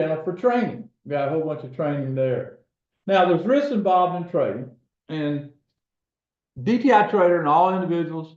channel for training. We got a whole bunch of training there. Now, there's risks involved in trading, and DTI Trader and all individuals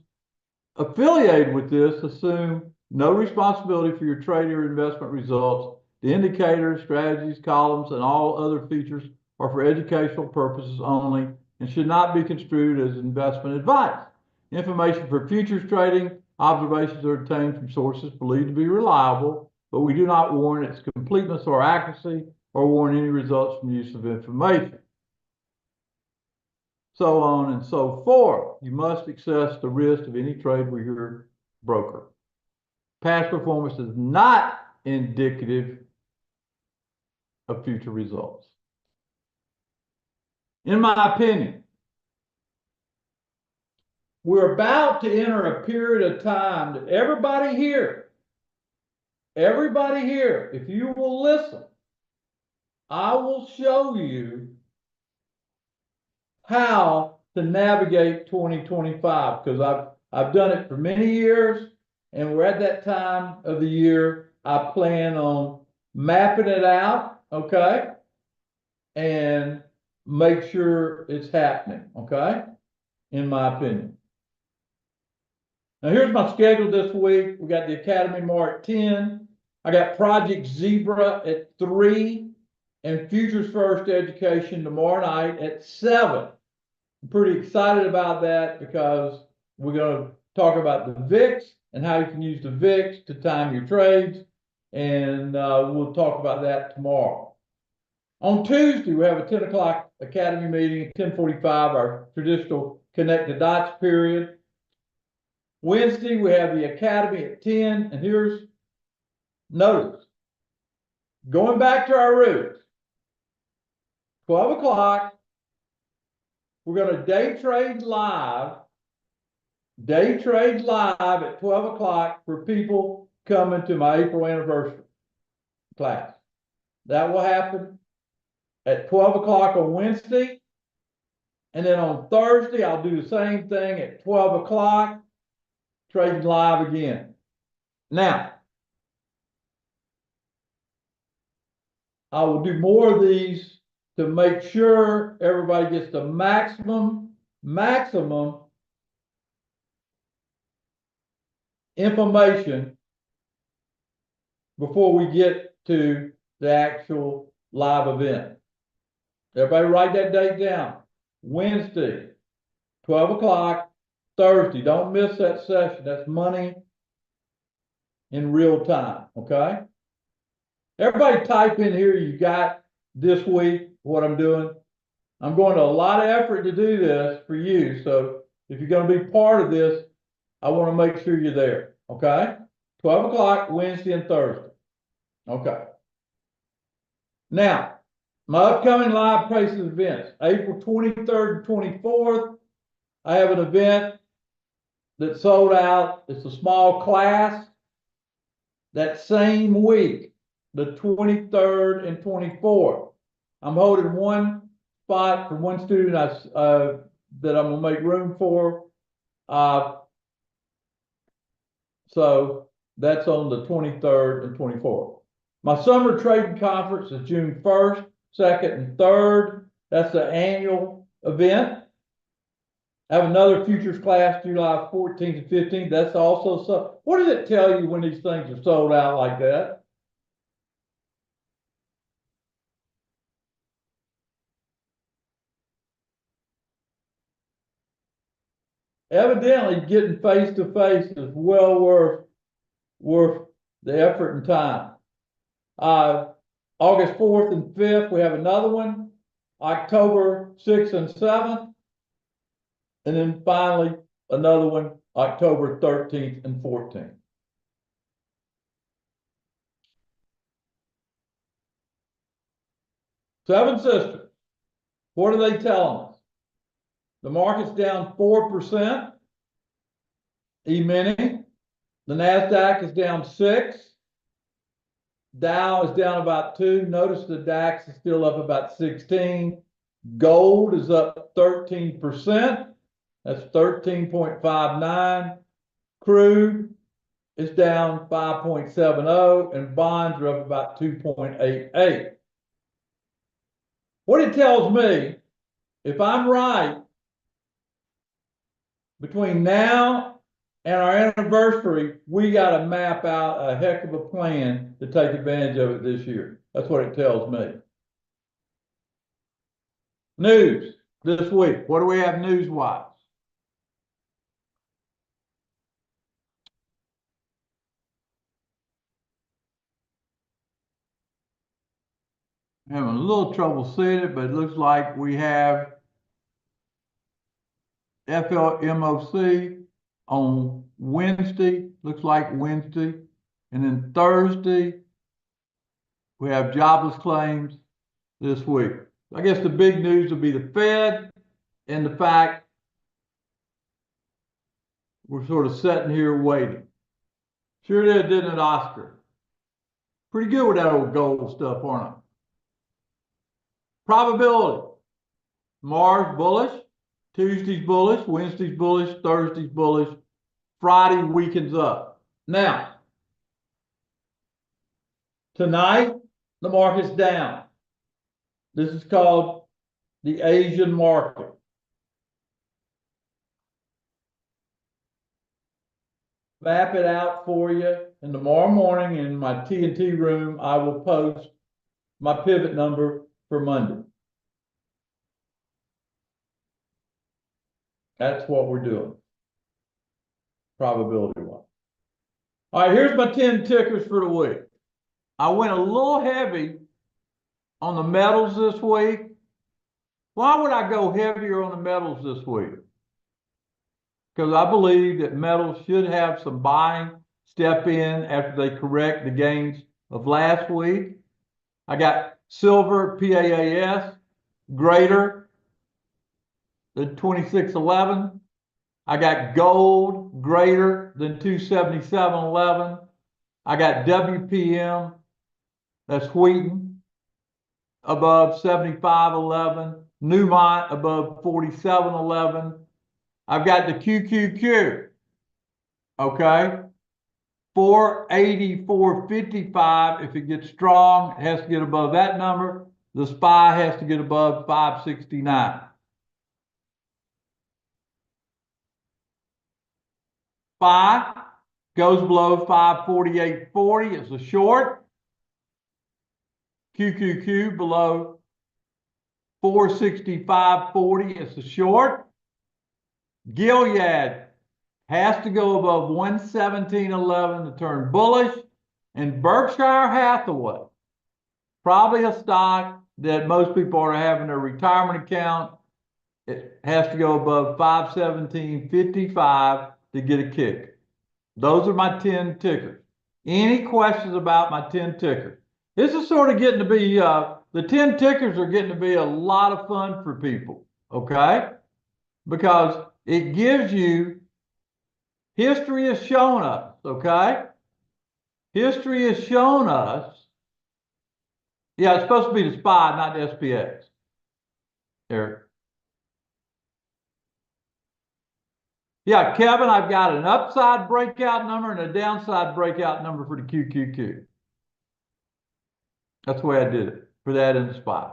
affiliated with this assume no responsibility for your trading or investment results. The indicators, strategies, columns, and all other features are for educational purposes only and should not be construed as investment advice. Information for futures trading, observations are obtained from sources believed to be reliable, but we do not warrant its completeness or accuracy or warrant any results from use of information. So on and so forth. You must assess the risk of any trade with your broker. Past performance is not indicative of future results. In my opinion, we're about to enter a period of time that everybody here, if you will listen, I will show you how to navigate 2025, because I've done it for many years, and we're at that time of the year. I plan on mapping it out, okay, and make sure it's happening, okay, in my opinion. Now, here's my schedule this week. We got the Academy tomorrow at 10. I got Project Zebra at 3 and Futures First Education tomorrow night at 7. I'm pretty excited about that because we're going to talk about the VIX and how you can use the VIX to time your trades. And we'll talk about that tomorrow. On Tuesday, we have a 10 o'clock Academy meeting at 10:45, our traditional Connect the Dots period. Wednesday, we have the Academy at 10. And here's notice, going back to our roots, 12 o'clock, we're going to day trade live at 12 o'clock for people coming to my April anniversary class. That will happen at 12 o'clock on Wednesday. And then on Thursday, I'll do the same thing at 12 o'clock, trading live again. Now, I will do more of these to make sure everybody gets the maximum information before we get to the actual live event. Everybody write that date down. Wednesday, 12 o'clock, Thursday. Don't miss that session. That's money in real time, okay? Everybody type in here you got this week what I'm doing. I'm going to a lot of effort to do this for you. So if you're going to be part of this, I want to make sure you're there, okay? 12 o'clock, Wednesday and Thursday. Okay. Now, my upcoming live places events, April 23rd and 24th, I have an event that sold out. It's a small class. That same week, the 23rd and 24th, I'm holding one spot for one student that I'm going to make room for. So that's on the 23rd and 24th. My summer trading conference is June 1st, 2nd, and 3rd. That's the annual event. I have another futures class July 14th and 15th. That's also so. What does it tell you when these things are sold out like that? Evidently, getting face to face is well worth the effort and time. August 4th and 5th, we have another one. October 6th and 7th. And then finally, another one, October 13th and 14th. Seven Sisters, what are they telling us? The market's down 4%. E-mini. The NASDAQ is down 6. Dow is down about 2. Notice the DAX is still up about 16. Gold is up 13%. That's 13.59. Crude is down 5.70 and bonds are up about 2.88. What it tells me, if I'm right, between now and our anniversary, we got to map out a heck of a plan to take advantage of it this year. That's what it tells me. News this week. What do we have news-wise? Having a little trouble seeing it, but it looks like we have FOMC on Wednesday, looks like Wednesday. And then Thursday, we have jobless claims this week. I guess the big news will be the Fed and the fact we're sort of sitting here waiting. Sure did, didn't it, Oscar? Pretty good with that old gold stuff, aren't I? Probability. Mars bullish, Tuesday's bullish, Wednesday's bullish, Thursday's bullish, Friday weakens up. Now, tonight, the market's down. This is called the Asian market. Map it out for you, and tomorrow morning in my T&T room, I will post my pivot number for Monday. That's what we're doing, probability-wise. All right, here's my 10 tickers for the week. I went a little heavy on the metals this week. Why would I go heavier on the metals this week? Because I believe that metals should have some buying step in after they correct the gains of last week. I got silver, PAAS, greater than 2611. I got gold, greater than 277.11. I got WPM, that's Wheaton, above 75.11. Newmont above 47.11. I've got the QQQ, okay? 480, 455. If it gets strong, it has to get above that number. The SPY has to get above 569. SPY goes below 548.40. It's a short. QQQ below 465.40. It's a short. Gilead has to go above 117.11 to turn bullish. And Berkshire Hathaway, probably a stock that most people are having their retirement account. It has to go above 517.55 to get a kick. Those are my 10 tickers. Any questions about my 10 tickers? This is sort of getting to be, the 10 tickers are getting to be a lot of fun for people, okay? Because it gives you, history has shown us, okay? History has shown us, yeah, it's supposed to be the SPY, not the SPX. Eric. Yeah, Kevin, I've got an upside breakout number and a downside breakout number for the QQQ. That's the way I did it for that in the SPY.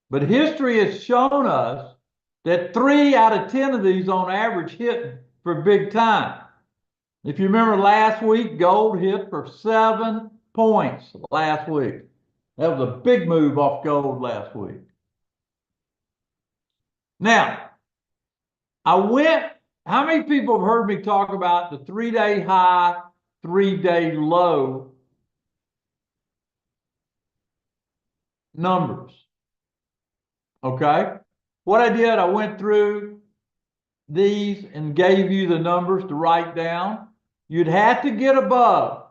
But history has shown us that 3 out of 10 of these on average hit for big time. If you remember last week, gold hit for 7 points last week. That was a big move off gold last week. Now, how many people have heard me talk about the 3-day high, 3-day low numbers? Okay. What I did, I went through these and gave you the numbers to write down. You'd have to get above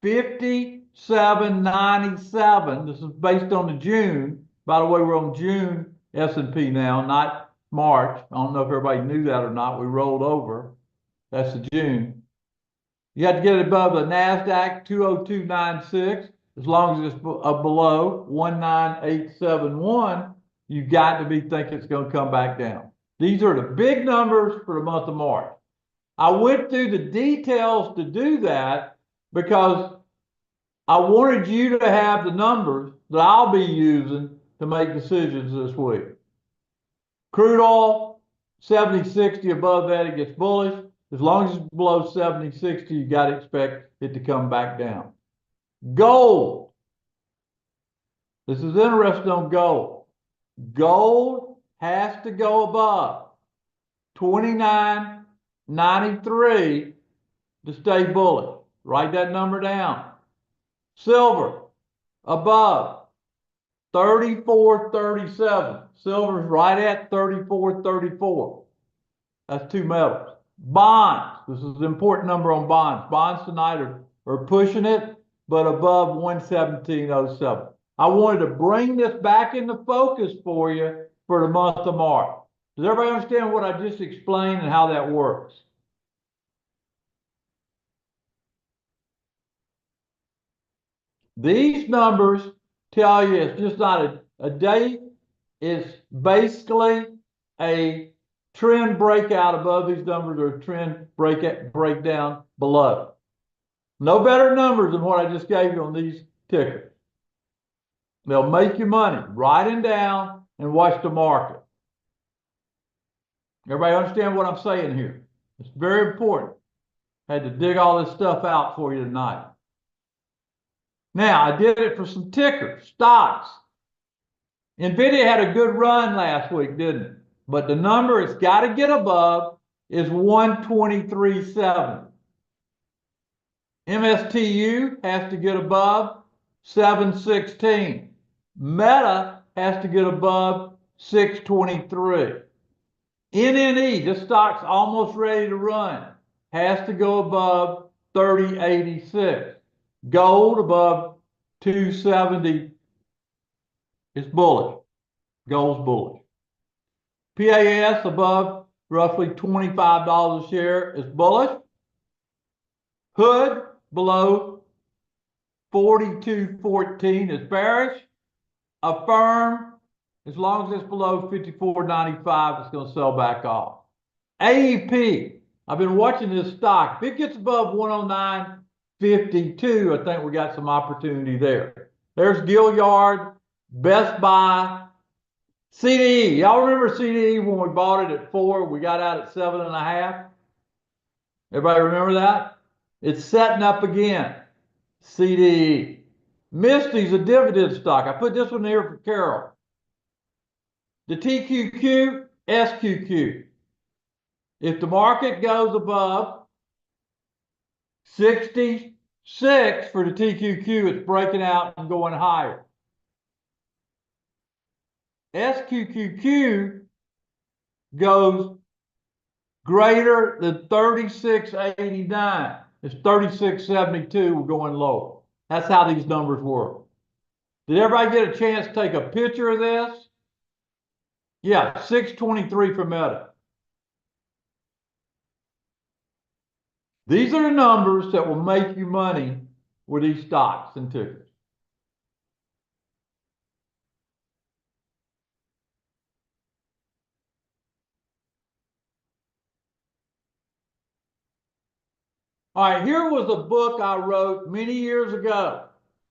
57.97. This is based on the June. By the way, we're on June S&P now, not March. I don't know if everybody knew that or not. We rolled over. That's the June. You have to get above the NASDAQ 202.96. As long as it's below 19871, you've got to be thinking it's going to come back down. These are the big numbers for the month of March. I went through the details to do that because I wanted you to have the numbers that I'll be using to make decisions this week. Crude oil, 70, 60 above that, it gets bullish. As long as it's below 70, 60, you got to expect it to come back down. Gold. This is interesting on gold. Gold has to go above 29.93 to stay bullish. Write that number down. Silver above 34.37. Silver's right at 34.34. That's two metals. Bonds. This is an important number on bonds. Bonds tonight are pushing it, but above 117.07. I wanted to bring this back into focus for you for the month of March. Does everybody understand what I just explained and how that works? These numbers tell you it's just not a day. It's basically a trend breakout above these numbers or a trend breakdown below. No better numbers than what I just gave you on these tickers. They'll make you money. Write them down and watch the market. Everybody understand what I'm saying here? It's very important. I had to dig all this stuff out for you tonight. Now, I did it for some tickers, stocks. NVIDIA had a good run last week, didn't it? But the number it's got to get above is 123.7. MSTU has to get above 716. Meta has to get above 623. NNE, this stock's almost ready to run, has to go above 30.86. Gold above 270 is bullish. Gold's bullish. PAS above roughly $25 a share is bullish. Hood below 42.14 is bearish. Affirm, as long as it's below 54.95, it's going to sell back off. AEP, I've been watching this stock. If it gets above 109.52, I think we got some opportunity there. There's Gilliard, Best Buy, CDE. Y'all remember CDE when we bought it at 4, we got out at 7.5? Everybody remember that? It's setting up again. CDE. Misty's a dividend stock. I put this one here for Carol. The TQQ, SQQ. If the market goes above 66 for the TQQ, it's breaking out and going higher. SQQQ goes greater than 36.89. It's 36.72. We're going lower. That's how these numbers work. Did everybody get a chance to take a picture of this? Yeah, 623 for Meta. These are the numbers that will make you money with these stocks and tickers. All right, here was a book I wrote many years ago.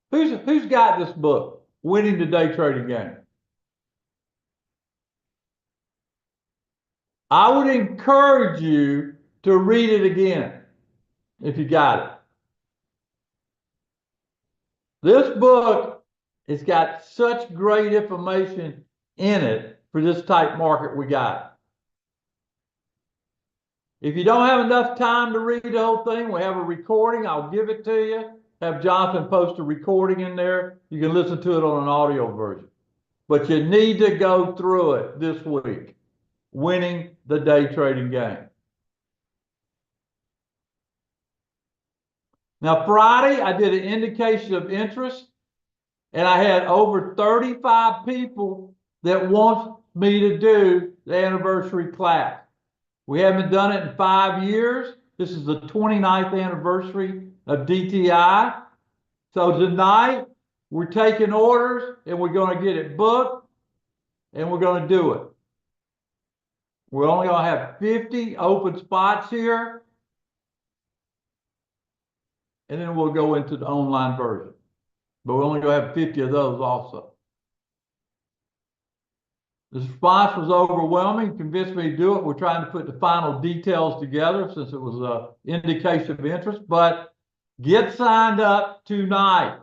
Who's got this book, Winning the Day Trading Game? I would encourage you to read it again if you got it. This book has got such great information in it for this type market we got. If you don't have enough time to read the whole thing, we have a recording. I'll give it to you. Have Jonathan post a recording in there. You can listen to it on an audio version. But you need to go through it this week. Winning the Day Trading Game. Now, Friday, I did an indication of interest, and I had over 35 people that want me to do the anniversary class. We haven't done it in 5 years. This is the 29th anniversary of DTI. So tonight, we're taking orders, and we're going to get it booked, and we're going to do it. We're only going to have 50 open spots here. and then we'll go into the online version. But we're only gonna have 50 of those also. The response was overwhelming, convinced me to do it. We're trying to put the final details together since it was an indication of interest, but get signed up tonight.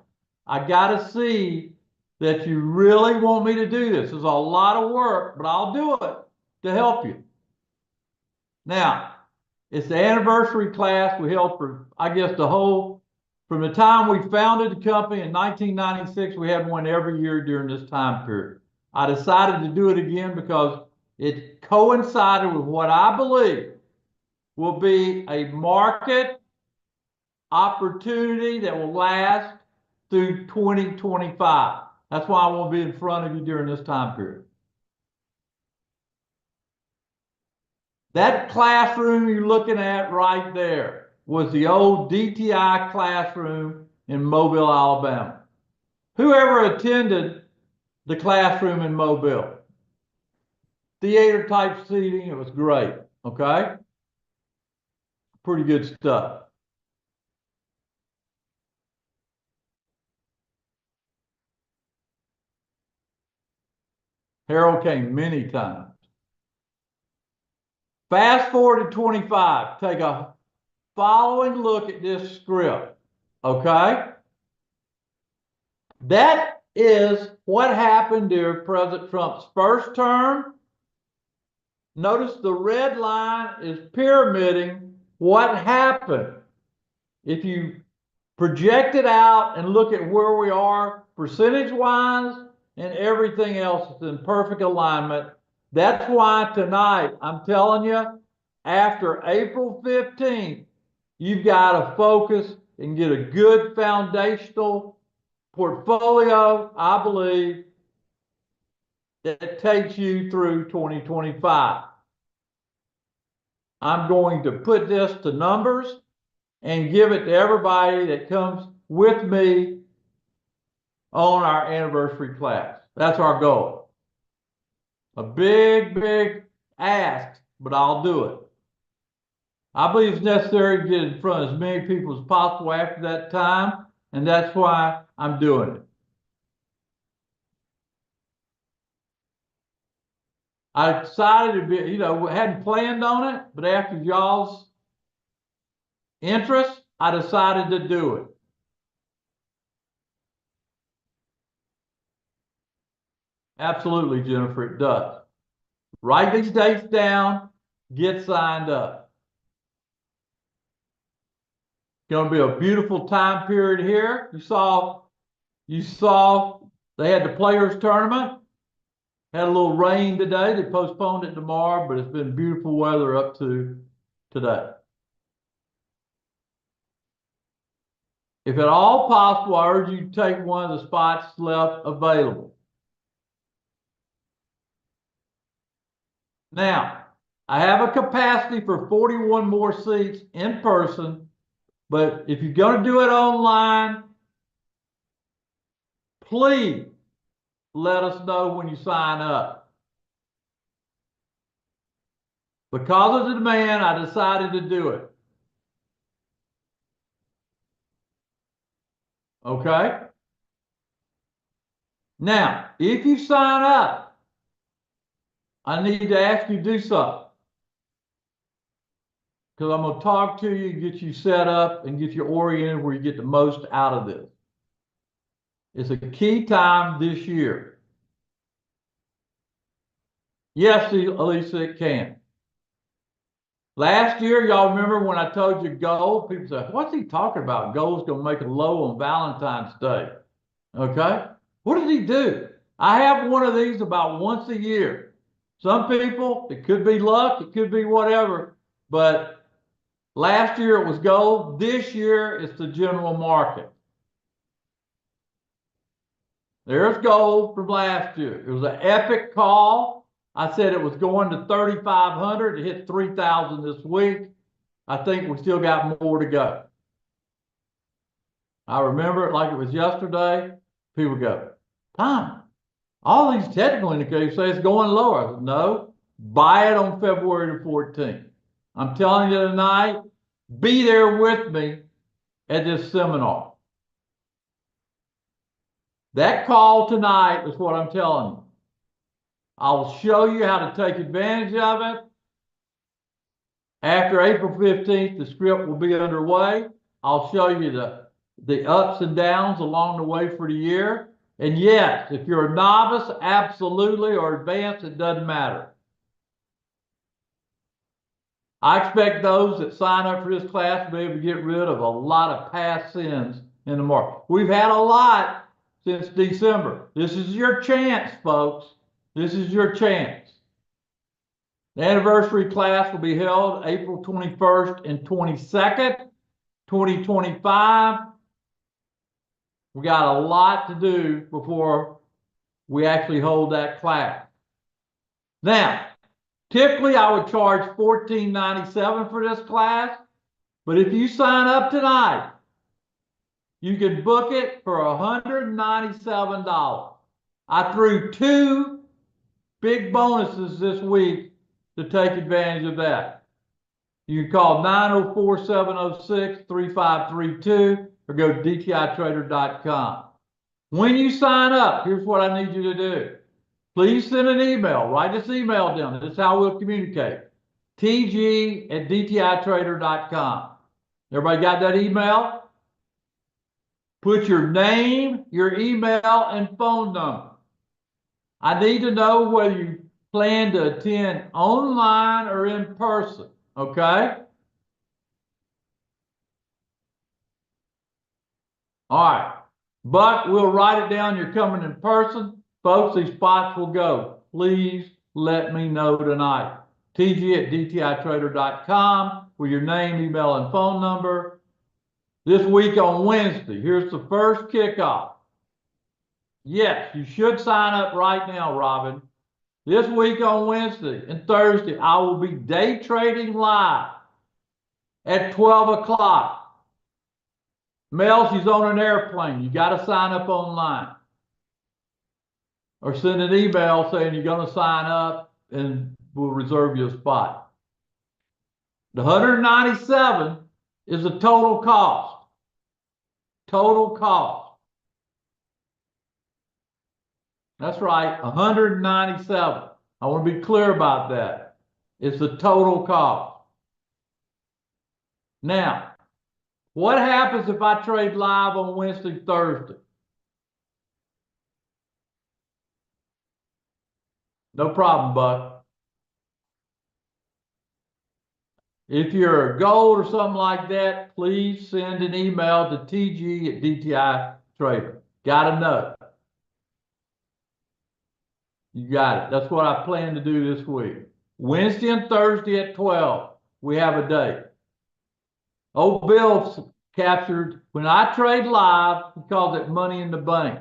I gotta see that you really want me to do this. It's a lot of work, but I'll do it to help you. Now, it's the anniversary class we held for, I guess, from the time we founded the company in 1996, we had one every year during this time period. I decided to do it again because it coincided with what I believe will be a market opportunity that will last through 2025. That's why I want to be in front of you during this time period. That classroom you're looking at right there was the old DTI classroom in Mobile, Alabama. Whoever attended the classroom in Mobile, theater type seating, it was great, okay? Pretty good stuff. Harold came many times. Fast forward to 25, take a following look at this script, okay? That is what happened during President Trump's first term. Notice the red line is pyramiding what happened. If you project it out and look at where we are percentage-wise and everything else is in perfect alignment. That's why tonight, I'm telling you, after April 15th, you've got to focus and get a good foundational portfolio, I believe, that takes you through 2025. I'm going to put this to numbers and give it to everybody that comes with me on our anniversary class. That's our goal. A big, big ask, but I'll do it. I believe it's necessary to get in front of as many people as possible after that time, and that's why I'm doing it. I decided to be, hadn't planned on it, but after y'all's interest, I decided to do it. Absolutely, Jennifer, it does. Write these dates down, get signed up. It's going to be a beautiful time period here. You saw they had the players tournament. Had a little rain today. They postponed it tomorrow, but it's been beautiful weather up to today. If at all possible, I urge you to take one of the spots left available. Now, I have a capacity for 41 more seats in person, but if you're going to do it online, please let us know when you sign up. Because of the demand, I decided to do it. Okay? Now, if you sign up, I need to ask you to do something. Because I'm going to talk to you, get you set up, and get you oriented where you get the most out of this. It's a key time this year. Yes, Elisa, it can. Last year, y'all remember when I told you gold? People said, what's he talking about? Gold's going to make a low on Valentine's Day. Okay? What does he do? I have one of these about once a year. Some people, it could be luck, it could be whatever, but last year it was gold. This year it's the general market. There's gold from last year. It was an epic call. I said it was going to 3,500. It hit 3,000 this week. I think we still got more to go. I remember it like it was yesterday. People go, Tom, all these technical indicators say it's going lower. I said, no, buy it on February the 14th. I'm telling you tonight, be there with me at this seminar. That call tonight is what I'm telling you. I'll show you how to take advantage of it. After April 15th, the script will be underway. I'll show you the ups and downs along the way for the year. And yes, if you're a novice, absolutely, or advanced, it doesn't matter. I expect those that sign up for this class to be able to get rid of a lot of past sins in the market. We've had a lot since December. This is your chance, folks. This is your chance. The anniversary class will be held April 21st and 22nd, 2025. We got a lot to do before we actually hold that class. Now, typically I would charge $14.97 for this class, but if you sign up tonight, you can book it for $197. I threw 2 big bonuses this week to take advantage of that. You can call 904-706-3532 or go to dtitrader.com. When you sign up, here's what I need you to do. Please send an email. Write this email down. This is how we'll communicate. tg@dtitrader.com. Everybody got that email? Put your name, your email, and phone number. I need to know whether you plan to attend online or in person, okay? All right, but we'll write it down. You're coming in person. Folks, these spots will go. Please let me know tonight. tg@dtitrader.com with your name, email, and phone number. This week on Wednesday, here's the first kickoff. Yes, you should sign up right now, Robin. This week on Wednesday and Thursday, I will be day trading live at 12 o'clock. Mel, she's on an airplane. You got to sign up online. Or send an email saying you're going to sign up and we'll reserve you a spot. The $197 is the total cost. Total cost. That's right, $197. I want to be clear about that. It's the total cost. Now, what happens if I trade live on Wednesday, Thursday? No problem, Buck. If you're a gold or something like that, please send an email to tg@dtitrader. Gotta know. You got it. That's what I plan to do this week. Wednesday and Thursday at 12, we have a date. Old Bill captured, when I trade live, he calls it money in the bank.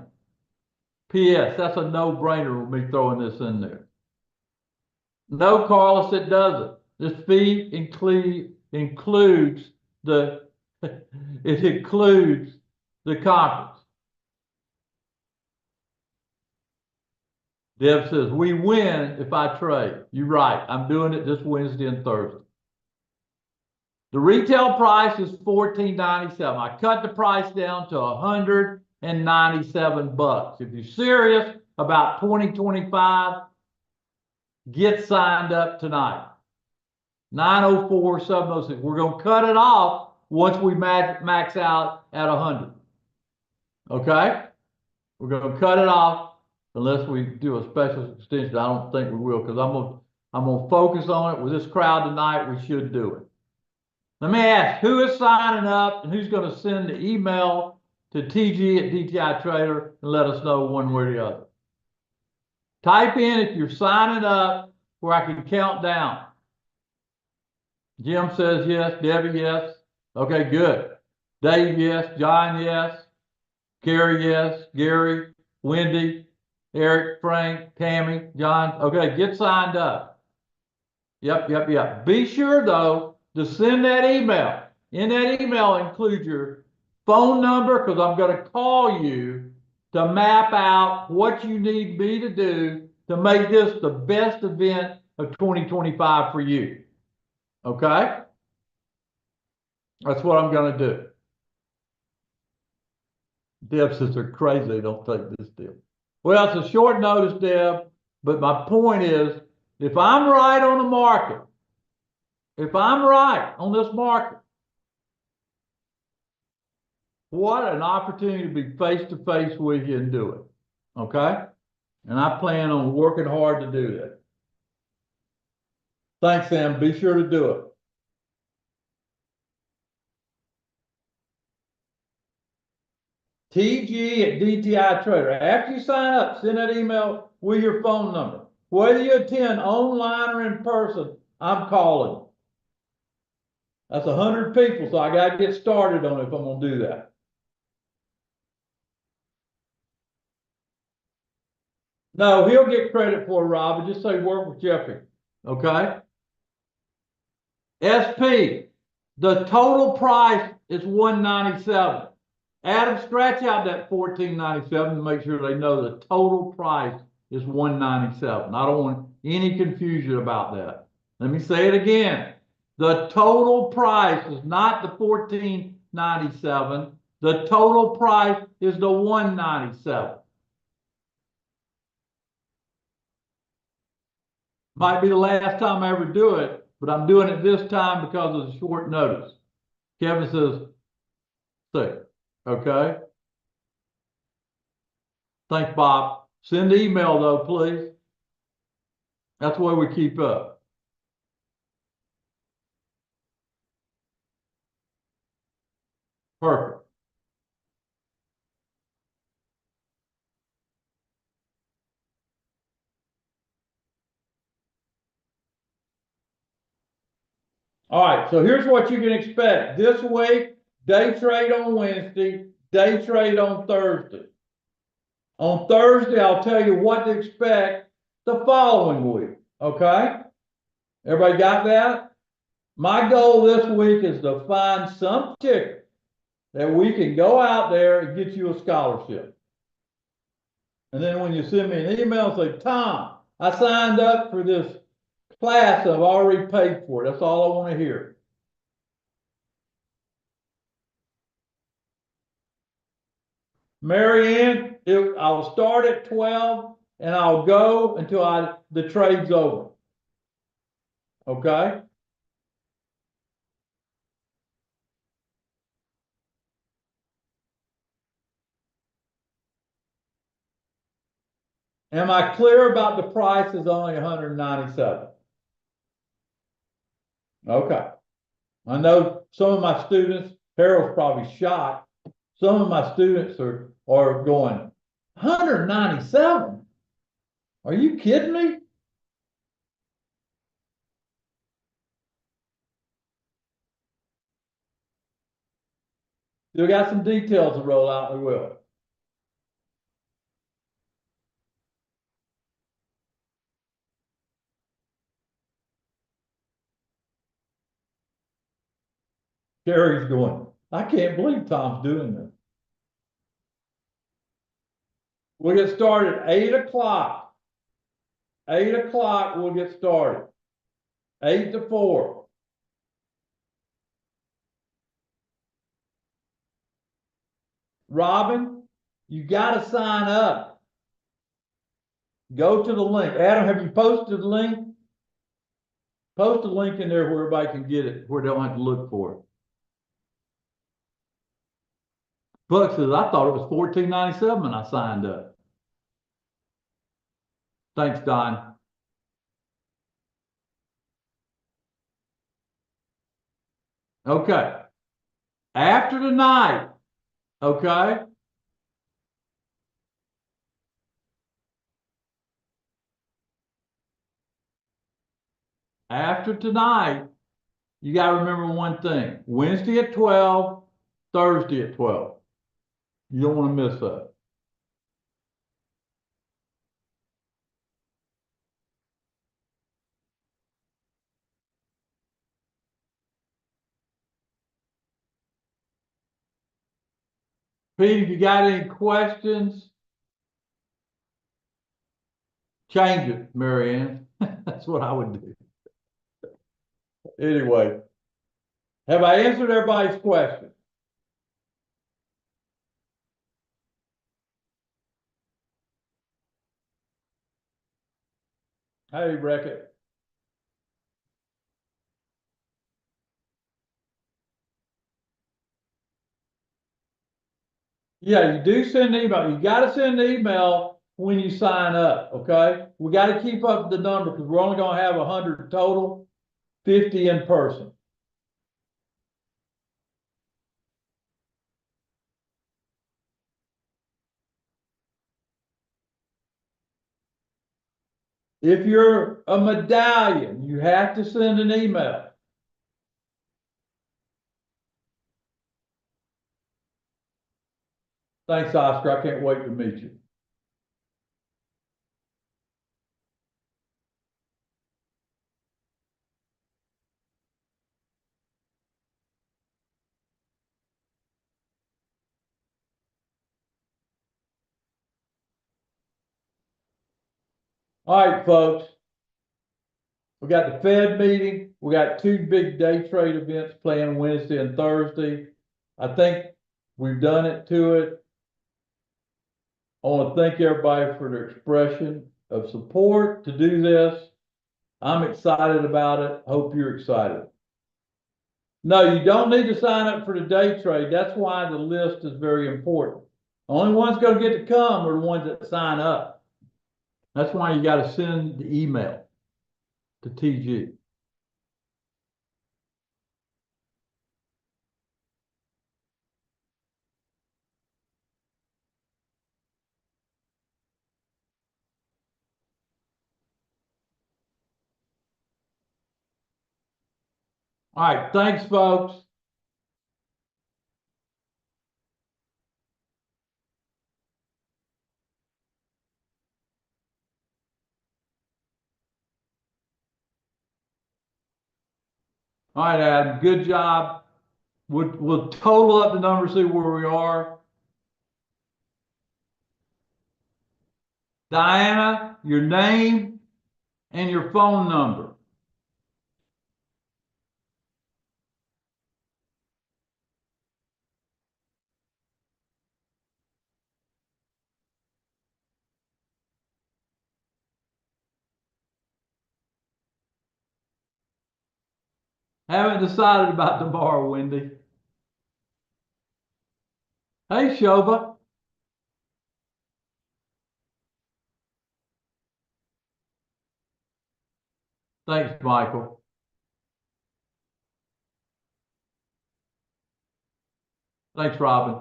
P.S. That's a no-brainer with me throwing this in there. No, Carlos, it doesn't. This fee includes the it includes the conference. Deb says, we win if I trade. You're right. I'm doing it this Wednesday and Thursday. The retail price is $14.97. I cut the price down to $197. If you're serious about 2025, get signed up tonight. 904-706. We're going to cut it off once we max out at 100. Okay? We're going to cut it off unless we do a special extension. I don't think we will, because I'm gonna focus on it. With this crowd tonight, we should do it. Let me ask, who is signing up and who's going to send the email to tg@dtitrader and let us know one way or the other? Type in if you're signing up where I can count down. Jim says yes. Debbie, yes. Okay, good. Dave, yes. John, yes. Carrie, yes. Gary, Wendy, Eric, Frank, Tammy, John. Okay, get signed up. Yep. Be sure, though, to send that email. In that email, include your phone number, because I'm going to call you to map out what you need me to do to make this the best event of 2025 for you. Okay? That's what I'm going to do. Deb says they're crazy, they don't take this deal. Well, it's a short notice, Deb, but my point is, if I'm right on the market, if I'm right on this market, what an opportunity to be face to face with you and do it. Okay? And I plan on working hard to do that. Thanks, Sam. Be sure to do it. TG@DTI Trader. After you sign up, send that email with your phone number. Whether you attend online or in person, I'm calling. That's 100 people, so I got to get started on it if I'm going to do that. No, he'll get credit for it, Rob. Just say work with Jeffrey. Okay? SP, the total price is $197. Adam, scratch out that $14.97 to make sure they know the total price is $197. I don't want any confusion about that. Let me say it again. The total price is not the $14.97. The total price is the $197. Might be the last time I ever do it, but I'm doing it this time because of the short notice. Kevin says, sick. Okay. Thanks, Bob. Send the email though, please. That's the way we keep up. Perfect. All right, so here's what you can expect. This week, day trade on Wednesday, day trade on Thursday. On Thursday, I'll tell you what to expect the following week. Okay? Everybody got that? My goal this week is to find some ticket that we can go out there and get you a scholarship. And then when you send me an email, say, Tom, I signed up for this class I've already paid for. That's all I want to hear. Mary Ann, I'll start at 12 and I'll go until the trade's over. Okay? Am I clear about the price is only 197? Okay. I know some of my students, Harold's probably shocked. Some of my students are going, 197? Are you kidding me? Still got some details to roll out, we will. Gary's going, I can't believe Tom's doing this. We'll get started at 8 o'clock. 8 o'clock, we'll get started. 8 to 4. Robin, you got to sign up. Go to the link. Adam, have you posted the link? Post a link in there where everybody can get it, where they don't have to look for it. Buck says, I thought it was $14.97 when I signed up. Thanks, Don. Okay. After tonight, okay? After tonight, you got to remember one thing. Wednesday at 12, Thursday at 12. You don't want to miss that. Pete, if you got any questions, change it, Marianne. That's what I would do. Anyway, have I answered everybody's question? Hey, Reckitt. Yeah, you do send an email. You gotta send an email when you sign up, okay? We gotta keep up the number because we're only gonna have 100 total, 50 in person. If you're a medallion, you have to send an email. Thanks, Oscar. I can't wait to meet you. All right, folks. We got the Fed meeting. We got two big day trade events planned Wednesday and Thursday. I think we've done it to it. I want to thank everybody for their expression of support to do this. I'm excited about it. Hope you're excited. No, you don't need to sign up for the day trade. That's why the list is very important. The only ones going to get to come are the ones that sign up. That's why you got to send the email to TG. All right, thanks, folks. All right, Adam, good job. We'll total up the numbers, see where we are. Diana, your name and your phone number. Haven't decided about tomorrow, Wendy. Hey, Shova. Thanks, Michael. Thanks, Robin.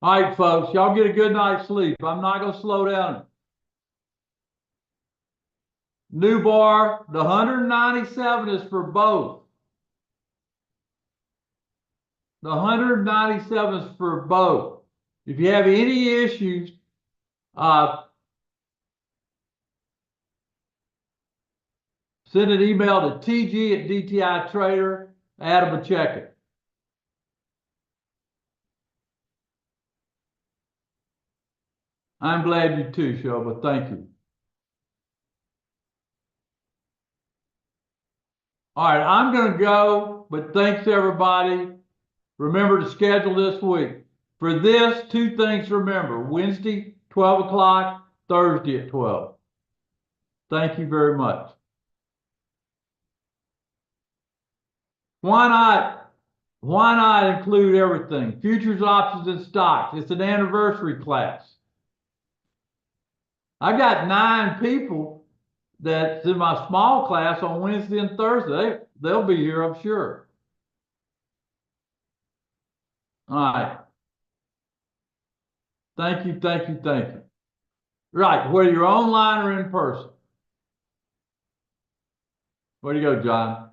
All right, folks, y'all get a good night's sleep. I'm not going to slow down. New bar, the 197 is for both. The 197 is for both. If you have any issues, send an email to tg@DTI Trader. Adam will check it. I'm glad you too, Shova. Thank you. All right, I'm going to go, but thanks everybody. Remember to schedule this week. For this, two things to remember. Wednesday, 12 o'clock, Thursday at 12. Thank you very much. Why not include everything? Futures, options, and stocks. It's an anniversary class. I got 9 people that's in my small class on Wednesday and Thursday. They'll be here, I'm sure. All right. Thank you, thank you, thank you. Right, whether you're online or in person. Where do you go, John?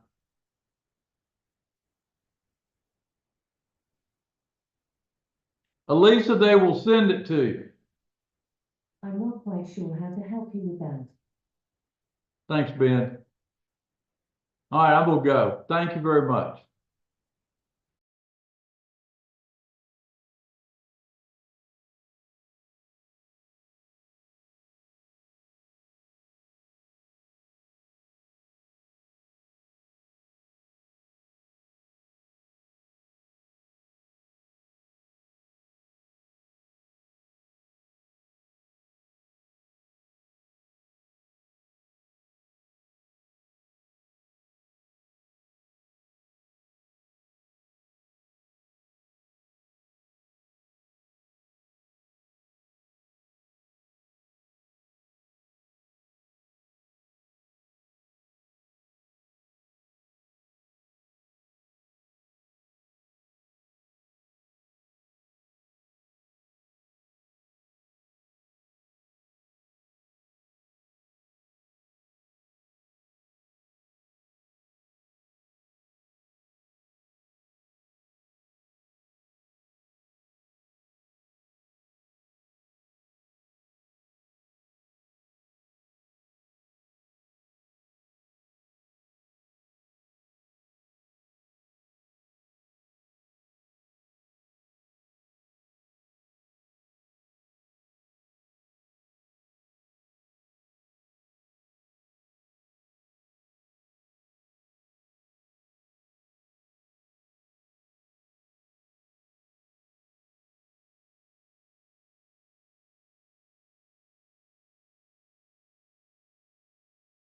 Elisa, they will send it to you. I'm not quite sure how to help you with that. Thanks, Ben. All right, I'm gonna go. Thank you very much.